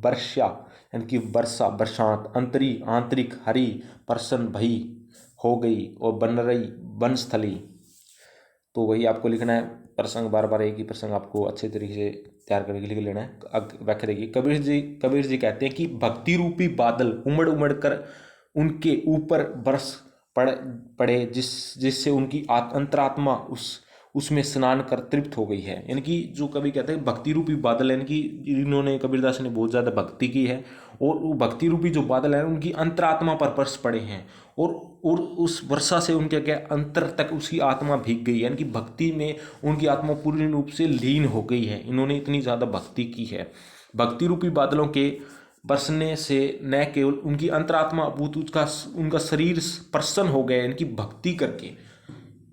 वर्ष्या यानी कि वर्षा बरसात, अंतरी आंतरिक, हरि प्रसन्न भई हो गई, और बनरई वनस्थली। तो वही आपको लिखना है। प्रसंग बार बार एक ही प्रसंग आपको अच्छे तरीके से तैयार करके लिख लेना है। व्याख्या देखिए, कबीर जी कहते हैं कि भक्ति रूपी बादल उमड़ उमड़ कर उनके ऊपर बरस पड़े, जिससे उनकी अंतरात्मा उसमें स्नान कर तृप्त हो गई है। यानी कि जो कभी कहते हैं भक्ति रूपी बादल, यानी कि इन्होंने कबीरदास ने बहुत ज़्यादा भक्ति की है, और वो भक्ति रूपी जो बादल है उनकी अंतरात्मा पर बरस पड़े हैं, और उस वर्षा से उनके क्या अंतर तक उसकी आत्मा भीग गई है। यानी कि भक्ति में उनकी आत्मा पूर्ण रूप से लीन हो गई है। इन्होंने इतनी ज़्यादा भक्ति की है। भक्ति रूपी बादलों के बरसने से न केवल उनकी अंतरात्मा उनका शरीर प्रसन्न हो गया, इनकी भक्ति करके,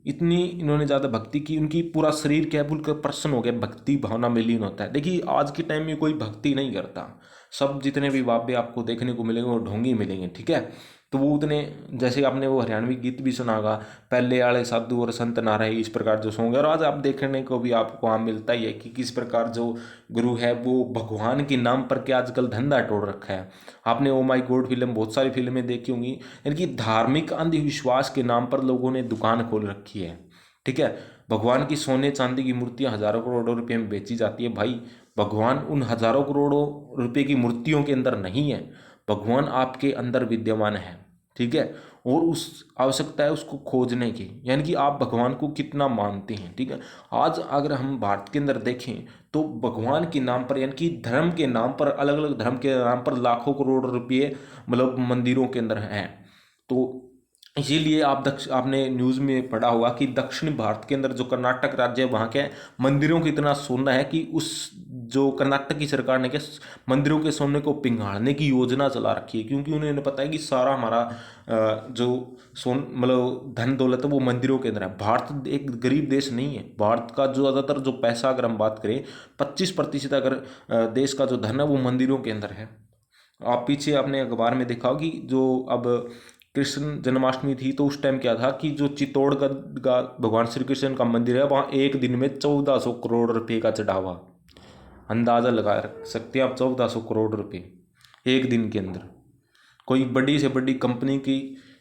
इतनी इन्होंने ज़्यादा भक्ति की, उनकी पूरा शरीर क्या है बिल्कुल प्रसन्न हो गया, भक्ति भावना में लीन होता है। देखिए आज के टाइम में कोई भक्ति नहीं करता, सब जितने भी बाबे आपको देखने को मिलेंगे वो ढोंगी मिलेंगे, ठीक है। तो वो उतने, जैसे आपने वो हरियाणवी गीत भी सुना होगा, पहले आले साधु और संत ना रहे, इस प्रकार जो सॉन्ग है। और आज आप देखने को भी आपको वहाँ मिलता ही है कि किस प्रकार जो गुरु है वो भगवान के नाम पर के आजकल धंधा तोड़ रखा है। आपने ओ माई गॉड फिल्म, बहुत सारी फिल्में देखी होंगी, यानी कि धार्मिक अंधविश्वास के नाम पर लोगों ने दुकान खोल रखी है, ठीक है। भगवान की सोने चांदी की मूर्तियां हजारों करोड़ों रुपए में बेची जाती है। भाई भगवान उन हजारों करोड़ों रुपए की मूर्तियों के अंदर नहीं है, भगवान आपके अंदर विद्यमान है, ठीक है। और उस आवश्यकता है उसको खोजने की, यानी कि आप भगवान को कितना मानते हैं, ठीक है। आज अगर हम भारत के अंदर देखें तो भगवान के नाम पर, यानी कि धर्म के नाम पर, अलग अलग धर्म के नाम पर लाखों करोड़ रुपये मतलब मंदिरों के अंदर हैं। तो इसीलिए आपने न्यूज़ में पढ़ा होगा कि दक्षिण भारत के अंदर जो कर्नाटक राज्य है वहाँ क्या मंदिरों की इतना सोना है कि उस जो कर्नाटक की सरकार ने क्या मंदिरों के सोने को पिघाड़ने की योजना चला रखी है, क्योंकि उन्हें पता है कि सारा हमारा जो सोन मतलब धन दौलत है वो मंदिरों के अंदर है। भारत एक गरीब देश नहीं है, भारत का जो ज़्यादातर जो पैसा अगर हम बात करें 25% अगर देश का जो धन है वो मंदिरों के अंदर है। आप पीछे आपने अखबार में देखा हो कि जो अब कृष्ण जन्माष्टमी थी तो उस टाइम क्या था कि जो चित्तौड़गढ़ का भगवान श्री कृष्ण का मंदिर है वहाँ एक दिन में 1400 करोड़ रुपए का चढ़ावा, अंदाज़ा लगा सकते हैं आप, 1400 करोड़ रुपए एक दिन के अंदर। कोई बड़ी से बड़ी कंपनी की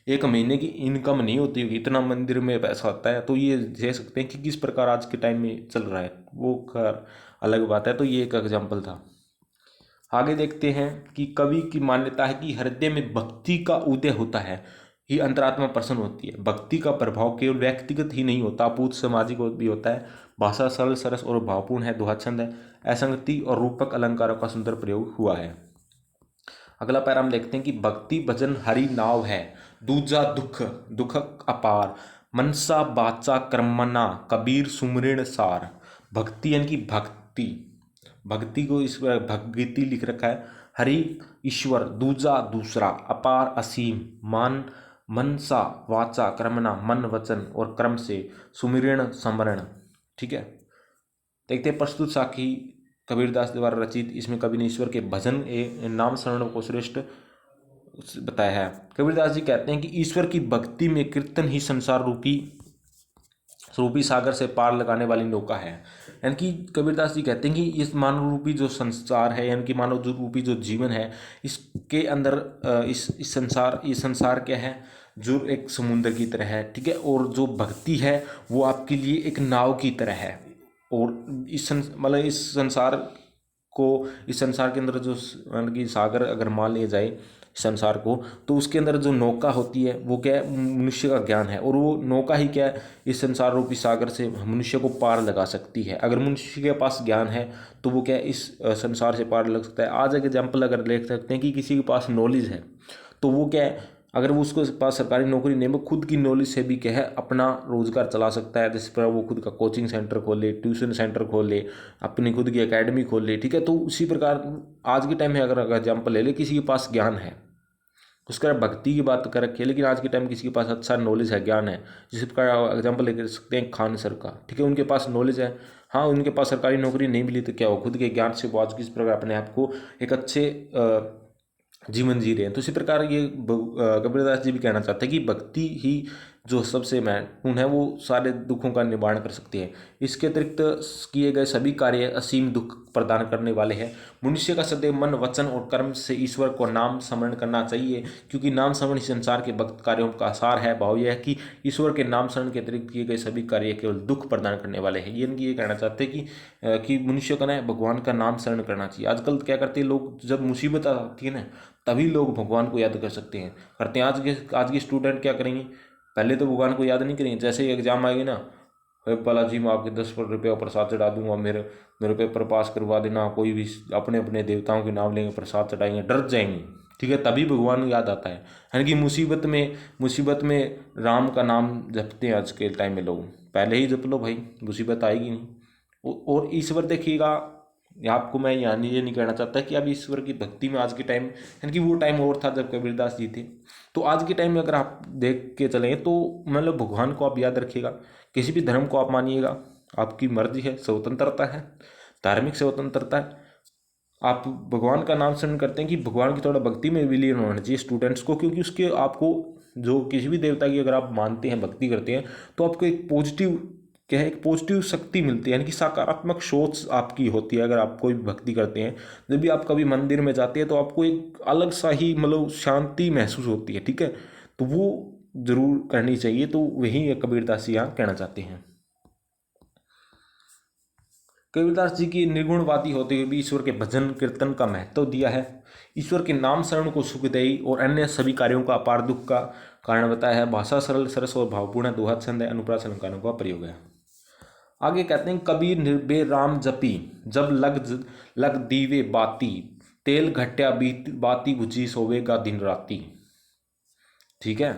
एक महीने की इनकम नहीं होती होगी, इतना मंदिर में पैसा होता है। तो ये देख सकते हैं कि किस प्रकार आज के टाइम में चल रहा है, वो खैर अलग बात है। तो ये एक एग्जाम्पल था। आगे देखते हैं कि कवि की मान्यता है कि हृदय में भक्ति का उदय होता है ही अंतरात्मा प्रसन्न होती है। भक्ति का प्रभाव केवल व्यक्तिगत ही नहीं होता, अपूत सामाजिक भी होता है। भाषा सरल सरस और भावपूर्ण है, दोहा छंद है, असंगति और रूपक अलंकारों का सुंदर प्रयोग हुआ है। अगला पैरा हम देखते हैं कि भक्ति भजन हरि नाव है, दूजा दुख दुख अपार, मनसा बाचा कर्मना कबीर सुमरण सार। भक्ति यानी कि भक्ति, भक्ति को इस भक्ति लिख रखा है, हरि ईश्वर, दूजा दूसरा, अपार असीम, मान मनसा वाचा कर्मणा मन वचन और कर्म से, सुमिरण समरण, ठीक है। देखते हैं प्रस्तुत साखी कबीरदास द्वारा रचित, इसमें कवि ने ईश्वर के भजन नाम शरण को श्रेष्ठ बताया है। कबीरदास जी कहते हैं कि ईश्वर की भक्ति में कीर्तन ही संसार रूपी सागर से पार लगाने वाली नौका है। यानी कि कबीरदास जी कहते हैं कि इस मानव रूपी जो संसार है, यानी कि मानव जो रूपी जो जीवन है, इसके अंदर इस संसार, ये संसार क्या है, जो एक समुद्र की तरह है, ठीक है। और जो भक्ति है वो आपके लिए एक नाव की तरह है। और इस संसार को, इस संसार के अंदर जो यानी कि सागर अगर मान लिया जाए संसार को, तो उसके अंदर जो नौका होती है वो क्या है, मनुष्य का ज्ञान है। और वो नौका ही क्या है, इस संसार रूपी सागर से मनुष्य को पार लगा सकती है। अगर मनुष्य के पास ज्ञान है तो वो क्या है, इस संसार से पार लग सकता है। आज एक एग्जाम्पल अगर देख सकते हैं कि किसी के पास नॉलेज है तो वो क्या है, अगर वो उसके पास सरकारी नौकरी नहीं, वो खुद की नॉलेज से भी क्या है अपना रोजगार चला सकता है। जिस पर वो खुद का कोचिंग सेंटर खोले, ट्यूशन सेंटर खोले, अपनी खुद की एकेडमी खोल ले, ठीक है। तो उसी प्रकार आज के टाइम में अगर एग्जाम्पल ले ले, किसी के पास ज्ञान है, उसका भक्ति की बात कर रखी है, लेकिन आज के टाइम किसी के पास अच्छा नॉलेज है, ज्ञान है, जिस प्रकार एग्जाम्पल ले सकते हैं खान सर का, ठीक है। उनके पास नॉलेज है, हाँ उनके पास सरकारी नौकरी नहीं मिली तो क्या हो, खुद के ज्ञान से वो आज किस प्रकार अपने आप को एक अच्छे जीवन जी रहे हैं। तो इसी प्रकार ये कबीरदास जी भी कहना चाहते हैं कि भक्ति ही जो सबसे महत्वपूर्ण है, वो सारे दुखों का निवारण कर सकती है। इसके अतिरिक्त किए गए सभी कार्य असीम दुख प्रदान करने वाले हैं। मनुष्य का सदैव मन वचन और कर्म से ईश्वर को नाम स्मरण करना चाहिए, क्योंकि नाम स्मरण संसार के भक्त कार्यों का आसार है। भाव यह है कि ईश्वर के नाम स्मरण के अतिरिक्त किए गए सभी कार्य केवल दुख प्रदान करने वाले हैं। ये कहना चाहते हैं कि मनुष्य का ना भगवान का नाम स्मरण करना चाहिए। आजकल क्या करते हैं लोग, जब मुसीबत आती है ना तभी लोग भगवान को याद कर सकते हैं, करते हैं। आज के स्टूडेंट क्या करेंगे, पहले तो भगवान को याद नहीं करेंगे, जैसे ही एग्जाम आएगी ना, बालाजी मैं आपके 10 रुपये प्रसाद चढ़ा दूंगा, मेरे पेपर पास करवा देना, कोई भी अपने अपने देवताओं के नाम लेंगे, प्रसाद चढ़ाएंगे, डर जाएंगे, ठीक है। तभी भगवान याद आता है। यानी कि मुसीबत में राम का नाम जपते हैं आज के टाइम में लोग, पहले ही जप लो भाई, मुसीबत आएगी नहीं। और ईश्वर देखिएगा, या आपको मैं यानी ये नहीं कहना चाहता कि अब ईश्वर की भक्ति में आज के टाइम, यानी कि वो टाइम और था जब कबीरदास जी थे। तो आज के टाइम में अगर आप देख के चलें तो मतलब भगवान को आप याद रखिएगा, किसी भी धर्म को आप मानिएगा, आपकी मर्जी है, स्वतंत्रता है, धार्मिक स्वतंत्रता है। आप भगवान का नाम स्मरण करते हैं कि भगवान की थोड़ा भक्ति में विलीन होना चाहिए स्टूडेंट्स को, क्योंकि उसके आपको जो किसी भी देवता की अगर आप मानते हैं, भक्ति करते हैं, तो आपको एक पॉजिटिव क्या है, एक पॉजिटिव शक्ति मिलती है, यानी कि सकारात्मक सोच आपकी होती है। अगर आप कोई भी भक्ति करते हैं, जब भी आप कभी मंदिर में जाते हैं तो आपको एक अलग सा ही मतलब शांति महसूस होती है, ठीक है। तो वो जरूर करनी चाहिए। तो वही कबीरदास जी यहाँ कहना चाहते हैं। कबीरदास जी की निर्गुणवादी होते हुए भी ईश्वर के भजन कीर्तन का महत्व दिया है। ईश्वर के नाम शरण को सुखदायी और अन्य सभी कार्यों का अपार दुख का कारण बताया है। भाषा सरल सरस और भावपूर्ण है, दोहा छंद है, अनुप्रास अलंकारों का प्रयोग है। आगे कहते हैं, कबीर निर्भय राम जपी, जब लग दीवे बाती, तेल घट्या बाती बुझी सोवेगा दिन राती। ठीक है,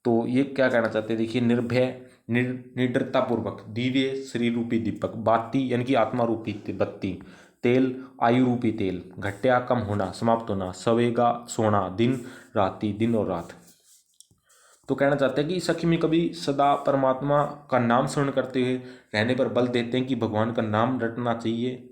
तो ये क्या कहना चाहते हैं, देखिए, निर्भय निडरता पूर्वक, दिव्य श्री रूपी दीपक, बाती यानी कि आत्मा रूपी बत्ती, तेल आयु रूपी तेल, घट्या कम होना, समाप्त होना, सवेगा सोना, दिन राती दिन और रात। तो कहना चाहते हैं कि सखी में कभी सदा परमात्मा का नाम स्मरण करते हुए रहने पर बल देते हैं कि भगवान का नाम रटना चाहिए।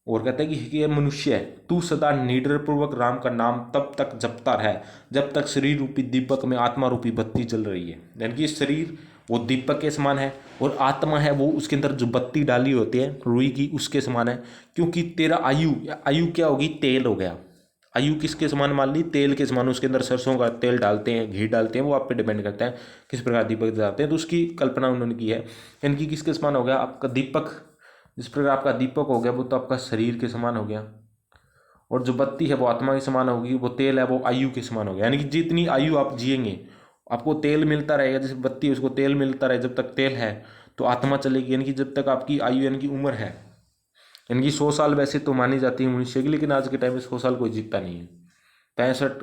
और कहते हैं कि ये मनुष्य है, तू सदा निडर पूर्वक राम का नाम तब तक जपता रहे जब तक शरीर रूपी दीपक में आत्मा रूपी बत्ती जल रही है। यानी कि शरीर वो दीपक के समान है और आत्मा है वो उसके अंदर जो बत्ती डाली होती है रुई की, उसके समान है। क्योंकि तेरा आयु आयु क्या होगी, तेल हो गया। आयु किसके समान मान ली, तेल के समान। उसके अंदर सरसों का तेल डालते हैं, घी डालते हैं, वो आप पे डिपेंड करता है किस प्रकार दीपक जलाते हैं। तो उसकी कल्पना उन्होंने की है। यानी कि किसके समान हो गया, आपका दीपक, जिस प्रकार आपका दीपक हो गया वो तो आपका शरीर के समान हो गया, और जो बत्ती है वो आत्मा के समान होगी, वो तेल है वो आयु के समान हो गया। यानी कि जितनी आयु आप जिएंगे आपको तेल मिलता रहेगा, जैसे बत्ती है उसको तेल मिलता रहे, जब तक तेल है तो आत्मा चलेगी। यानी कि जब तक आपकी आयु यानी कि उम्र है, यानी कि 100 साल वैसे तो मानी जाती है मनुष्य की, लेकिन आज के टाइम में 100 साल कोई जीतता नहीं है। 65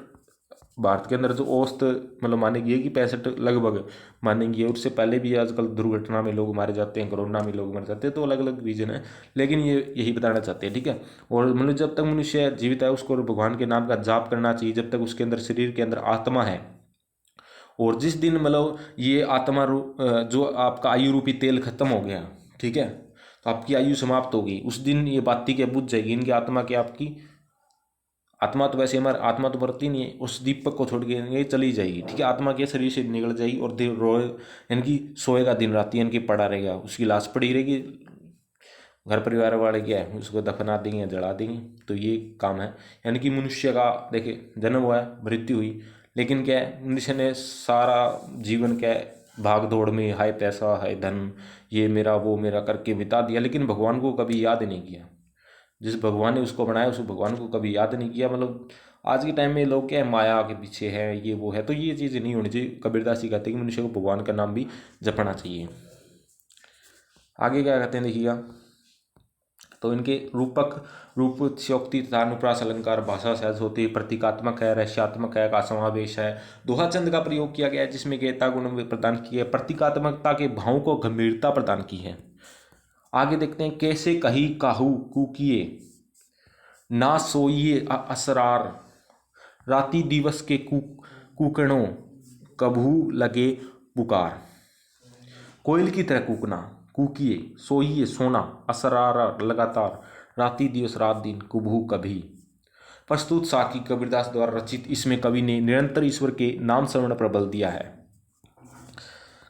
भारत के अंदर जो औसत मतलब मानेगी है कि 65 लगभग मानेंगी है। उससे पहले भी आजकल दुर्घटना में लोग मारे जाते हैं, कोरोना में लोग मर जाते हैं, तो अलग अलग रीजन है, लेकिन ये यही बताना चाहते हैं, ठीक है। और मतलब जब तक मनुष्य जीवित है उसको भगवान के नाम का जाप करना चाहिए, जब तक उसके अंदर शरीर के अंदर आत्मा है। और जिस दिन मतलब ये आत्मा जो आपका आयु रूपी तेल खत्म हो गया, ठीक है, तो आपकी आयु समाप्त होगी, उस दिन ये बाती क्या बुझ जाएगी, इनकी आत्मा की, आपकी आत्मा तो वैसे हमारी आत्मा तो मरती नहीं है, उस दीपक को छोड़ के ये चली जाएगी, ठीक है। आत्मा के शरीर से निकल जाएगी और देव रोए यानी कि सोएगा दिन रात, यानी कि पड़ा रहेगा, उसकी लाश पड़ी रहेगी, घर परिवार वाले क्या है उसको दफना देंगे, जला देंगे। तो ये काम है। यानी कि मनुष्य का देखिए जन्म हुआ है, मृत्यु हुई, लेकिन क्या है, मनुष्य ने सारा जीवन क्या है भाग दौड़ में, हाय पैसा हाय धन, ये मेरा वो मेरा करके बिता दिया, लेकिन भगवान को कभी याद नहीं किया। जिस भगवान ने उसको बनाया उस भगवान को कभी याद नहीं किया। मतलब आज के टाइम में लोग क्या है माया के पीछे है, ये वो है, तो ये चीज़ नहीं होनी चाहिए। कबीरदास जी कहते हैं कि मनुष्य को भगवान का नाम भी जपना चाहिए। आगे क्या कहते हैं देखिएगा, तो इनके रूपक रूपोक्ति तथा अनुप्रास अलंकार भाषा सहज होती है, प्रतीकात्मक है, रहस्यात्मक है, का समावेश है। दोहा छंद का प्रयोग किया गया है जिसमें गीता गुण प्रदान किए, प्रतीकात्मकता के भावों को गंभीरता प्रदान की है। आगे देखते हैं, कैसे कही काहू कुकिए, ना सोइए असरार, राति दिवस के कुकणों कभू लगे पुकार। कोयल की तरह कूकना, कूकिए, सोइए सोना, असरार लगातार, राति दिवस रात दिन, कुभू कभी। प्रस्तुत साखी कबीरदास द्वारा रचित, इसमें कवि ने निरंतर ईश्वर के नाम स्मरण पर बल दिया है।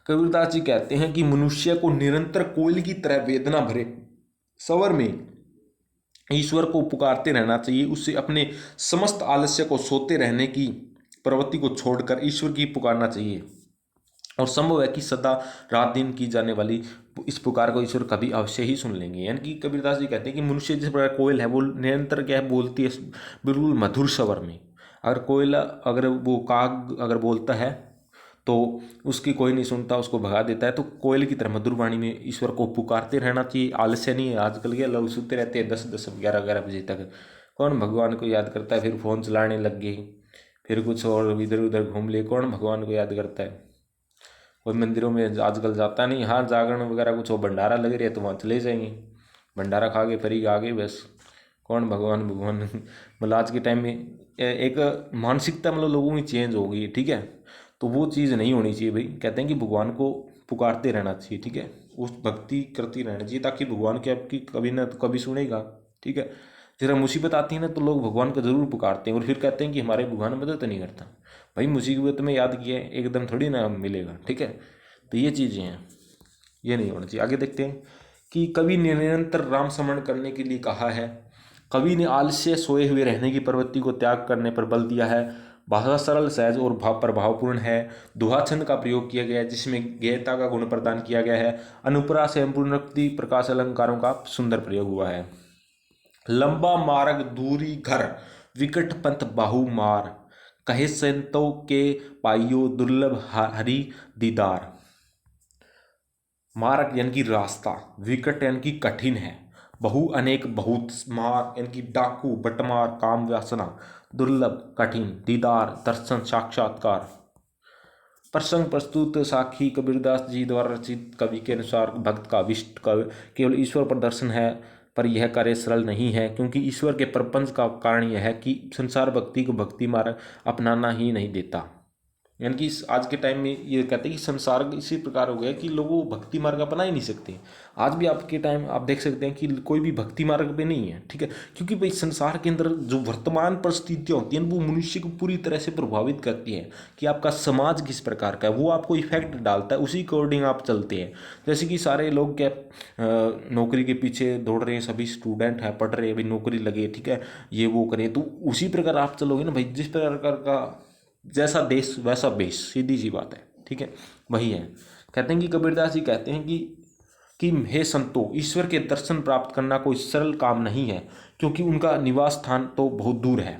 कबीरदास जी कहते हैं कि मनुष्य को निरंतर कोयल की तरह वेदना भरे स्वर में ईश्वर को पुकारते रहना चाहिए। उससे अपने समस्त आलस्य को, सोते रहने की प्रवृत्ति को छोड़कर ईश्वर की पुकारना चाहिए। और संभव है कि सदा रात दिन की जाने वाली इस पुकार को ईश्वर कभी अवश्य ही सुन लेंगे। यानी कि कबीरदास जी कहते हैं कि मनुष्य जिस प्रकार कोयल है वो निरंतर क्या है बोलती है बिल्कुल मधुर स्वर में। अगर कोयल अगर वो काग अगर बोलता है तो उसकी कोई नहीं सुनता, उसको भगा देता है। तो कोयल की तरह मधुर वाणी में ईश्वर को पुकारते रहना चाहिए। आलस्य नहीं है। आजकल के लोग सोते रहते हैं 10-10 11-11 बजे तक, कौन भगवान को याद करता है। फिर फ़ोन चलाने लग गए, फिर कुछ और इधर उधर घूम ले, कौन भगवान को याद करता है। कोई मंदिरों में आजकल जाता नहीं। हाँ, जागरण वगैरह कुछ हो, भंडारा लग रही है तो वहाँ चले जाएंगे, भंडारा खा के फ्री आ गए बस, कौन भगवान भगवान। मतलब आज के टाइम में एक मानसिकता मतलब लोगों की चेंज हो गई है, ठीक है। तो वो चीज़ नहीं होनी चाहिए भाई। कहते हैं कि भगवान को पुकारते रहना चाहिए, ठीक है, उस भक्ति करती रहना चाहिए, ताकि भगवान की आपकी कभी ना तो कभी सुनेगा, ठीक है। जरा मुसीबत आती है ना तो लोग भगवान को जरूर पुकारते हैं और फिर कहते हैं कि हमारे भगवान मदद नहीं करता। भाई मुसीबत में याद किया है, एकदम थोड़ी ना मिलेगा, ठीक है। तो ये चीज़ें हैं, ये नहीं होना चाहिए। आगे देखते हैं कि कवि ने निरंतर राम स्मरण करने के लिए कहा है। कवि ने आलस्य सोए हुए रहने की प्रवृत्ति को त्याग करने पर बल दिया है। भाषा सरल सहज और प्रभावपूर्ण है। दोहा छंद का प्रयोग किया गया है जिसमें गेयता का गुण प्रदान किया गया है। अनुप्रास एवं पुनरुक्ति प्रकाश अलंकारों का सुंदर प्रयोग हुआ है। लंबा मार्ग दूरी घर, विकट पंथ बाहु मार, कहे संतों के पाइयो दुर्लभ हरि दीदार। मार्ग यानी कि रास्ता, विकट यानी कि कठिन है, बहु अनेक बहुत, मार यानी कि डाकू बटमार काम वासना, दुर्लभ कठिन, दीदार दर्शन साक्षात्कार। प्रसंग प्रस्तुत साखी कबीरदास जी द्वारा रचित कवि के अनुसार भक्त का अभिष्ट केवल ईश्वर पर दर्शन है, पर यह कार्य सरल नहीं है, क्योंकि ईश्वर के प्रपंच का कारण यह है कि संसार भक्ति को भक्ति मार्ग अपनाना ही नहीं देता। यानी कि आज के टाइम में ये कहते हैं कि संसार इसी प्रकार हो गया कि लोग वो भक्ति मार्ग अपना ही नहीं सकते। आज भी आपके टाइम आप देख सकते हैं कि कोई भी भक्ति मार्ग पे नहीं है, ठीक है, क्योंकि भाई संसार के अंदर जो वर्तमान परिस्थितियाँ होती हैं वो मनुष्य को पूरी तरह से प्रभावित करती है कि आपका समाज किस प्रकार का है, वो आपको इफेक्ट डालता है, उसी अकॉर्डिंग आप चलते हैं। जैसे कि सारे लोग क्या नौकरी के पीछे दौड़ रहे हैं, सभी स्टूडेंट हैं, पढ़ रहे हैं, भाई नौकरी लगे, ठीक है, ये वो करें, तो उसी प्रकार आप चलोगे ना भाई। जिस प्रकार का जैसा देश वैसा बेश, सीधी सी बात है, ठीक है, वही है। कहते हैं कि कबीरदास जी कहते हैं कि हे संतो, ईश्वर के दर्शन प्राप्त करना कोई सरल काम नहीं है, क्योंकि उनका निवास स्थान तो बहुत दूर है,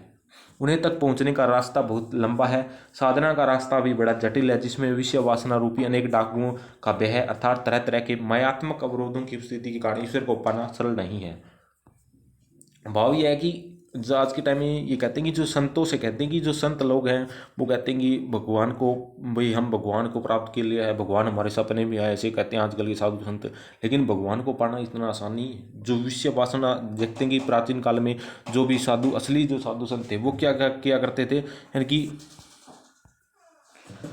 उन्हें तक पहुंचने का रास्ता बहुत लंबा है। साधना का रास्ता भी बड़ा जटिल है, जिसमें विषय वासना रूपी अनेक डाकुओं का व्यय है, अर्थात तरह तरह के मायात्मक अवरोधों की स्थिति के कारण ईश्वर को पाना सरल नहीं है। भाव यह है कि जो आज के टाइम में ये कहते हैं कि जो संतों से कहते हैं कि जो संत लोग हैं वो कहते हैं कि भगवान को, भाई हम भगवान को प्राप्त के लिए है, भगवान हमारे सपने में आए, ऐसे कहते हैं आजकल के साधु संत। लेकिन भगवान को पाना इतना आसान नहीं है। जो विषय वासना देखते हैं कि प्राचीन काल में जो भी साधु, असली जो साधु संत थे वो क्या किया करते थे, यानी कि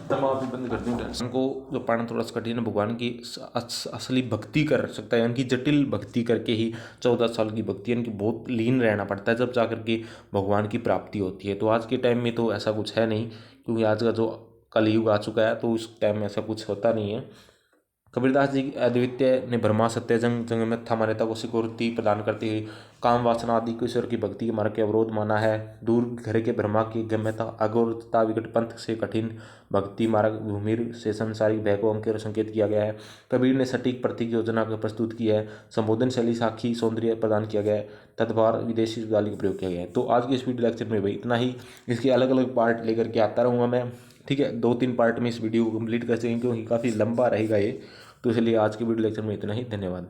तमाम भी बंद कर दूँ। टेंशन को जो पाना थोड़ा सा कठिन है, भगवान की असली भक्ति कर सकता है, यानी कि जटिल भक्ति करके ही 14 साल की भक्ति, यानी कि बहुत लीन रहना पड़ता है, जब जा करके भगवान की प्राप्ति होती है। तो आज के टाइम में तो ऐसा कुछ है नहीं, क्योंकि आज का जो कलयुग आ चुका है तो उस टाइम में ऐसा कुछ होता नहीं है। कबीरदास जी अद्वितीय ने ब्रह्मा सत्य जंग मिथ्या मान्यता को सिक्योरिटी प्रदान करते हुए काम वासना आदि को ईश्वर की भक्ति के मार्ग के अवरोध माना है। दूर घर के ब्रह्मा की गम्यता अगोरता विकट पंथ से कठिन भक्ति मार्ग भूमिर से संसारिक भय को अंक संकेत किया गया है। कबीर ने सटीक प्रतीक योजना को प्रस्तुत की है। संबोधन शैली साखी सौंदर्य प्रदान किया गया है। तत्वार विदेशी गाली का प्रयोग किया गया है। तो आज के इस वीडियो लेक्चर में भाई इतना ही। इसके अलग अलग पार्ट लेकर के आता रहूँगा मैं, ठीक है। 2-3 पार्ट में इस वीडियो को कंप्लीट कर सकेंगे, क्योंकि काफ़ी लंबा रहेगा ये। तो इसलिए आज के वीडियो लेक्चर में इतना ही। धन्यवाद।